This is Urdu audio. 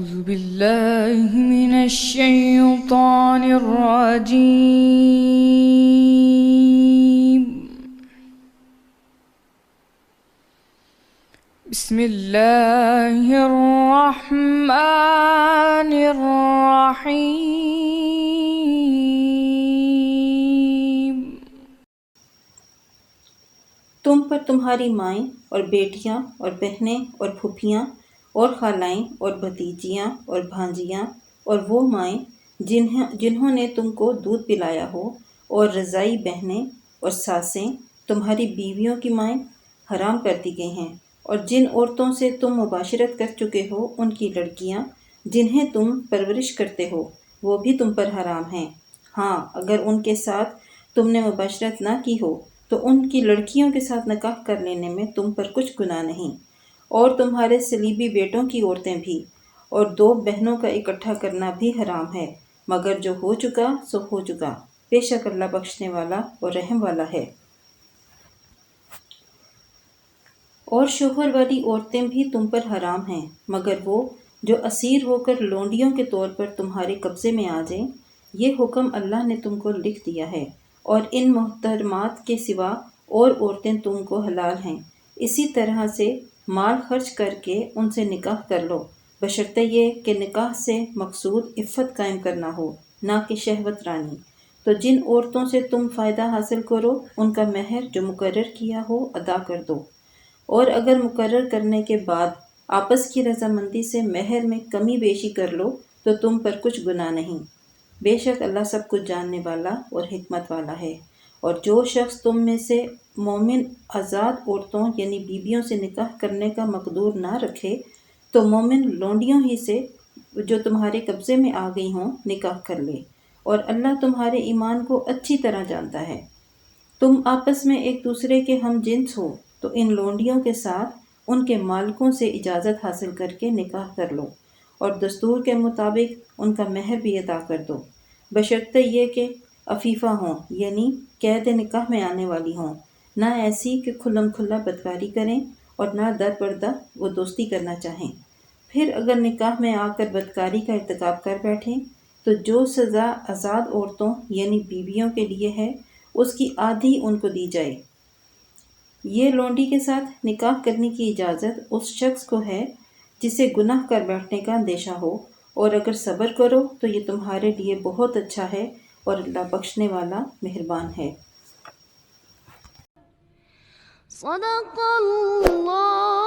أعوذ بالله من الشيطان الرجيم. بسم الله الرحمن الرحيم. تم پر تمہاری مائیں اور بیٹیاں اور بہنیں اور پھوپھیاں اور خالائیں اور بھتیجیاں اور بھانجیاں اور وہ مائیں جنہوں نے تم کو دودھ پلایا ہو اور رضائی بہنیں اور ساسیں تمہاری بیویوں کی مائیں حرام کر دی گئی ہیں، اور جن عورتوں سے تم مباشرت کر چکے ہو ان کی لڑکیاں جنہیں تم پرورش کرتے ہو وہ بھی تم پر حرام ہیں۔ ہاں، اگر ان کے ساتھ تم نے مباشرت نہ کی ہو تو ان کی لڑکیوں کے ساتھ نکاح کر لینے میں تم پر کچھ گناہ نہیں، اور تمہارے صلیبی بیٹوں کی عورتیں بھی، اور 2 بہنوں کا اکٹھا کرنا بھی حرام ہے، مگر جو ہو چکا سو ہو چکا، بے شک اللہ بخشنے والا اور رحم والا ہے۔ اور شوہر والی عورتیں بھی تم پر حرام ہیں مگر وہ جو اسیر ہو کر لونڈیوں کے طور پر تمہارے قبضے میں آ جائیں، یہ حکم اللہ نے تم کو لکھ دیا ہے، اور ان محترمات کے سوا اور عورتیں تم کو حلال ہیں۔ اسی طرح سے مال خرچ کر کے ان سے نکاح کر لو، بشرطے یہ کہ نکاح سے مقصود عفت قائم کرنا ہو، نہ کہ شہوت رانی۔ تو جن عورتوں سے تم فائدہ حاصل کرو ان کا مہر جو مقرر کیا ہو ادا کر دو، اور اگر مقرر کرنے کے بعد آپس کی رضامندی سے مہر میں کمی بیشی کر لو تو تم پر کچھ گناہ نہیں، بے شک اللہ سب کچھ جاننے والا اور حکمت والا ہے۔ اور جو شخص تم میں سے مومن آزاد عورتوں یعنی بیویوں سے نکاح کرنے کا مقدور نہ رکھے تو مومن لونڈیوں ہی سے جو تمہارے قبضے میں آ گئی ہوں نکاح کر لے، اور اللہ تمہارے ایمان کو اچھی طرح جانتا ہے۔ تم آپس میں ایک دوسرے کے ہم جنس ہو تو ان لونڈیوں کے ساتھ ان کے مالکوں سے اجازت حاصل کر کے نکاح کر لو، اور دستور کے مطابق ان کا مہر بھی ادا کر دو، بشرطے یہ کہ عفیفہ ہوں یعنی قید نکاح میں آنے والی ہوں، نہ ایسی کہ کھلم کھلا بدکاری کریں اور نہ در پردہ وہ دوستی کرنا چاہیں۔ پھر اگر نکاح میں آ کر بدکاری کا ارتکاب کر بیٹھیں تو جو سزا آزاد عورتوں یعنی بیویوں کے لیے ہے اس کی آدھی ان کو دی جائے۔ یہ لونڈی کے ساتھ نکاح کرنے کی اجازت اس شخص کو ہے جسے گناہ کر بیٹھنے کا اندیشہ ہو، اور اگر صبر کرو تو یہ تمہارے لیے بہت اچھا ہے، اور اللہ بخشنے والا مہربان ہے۔ صدق اللہ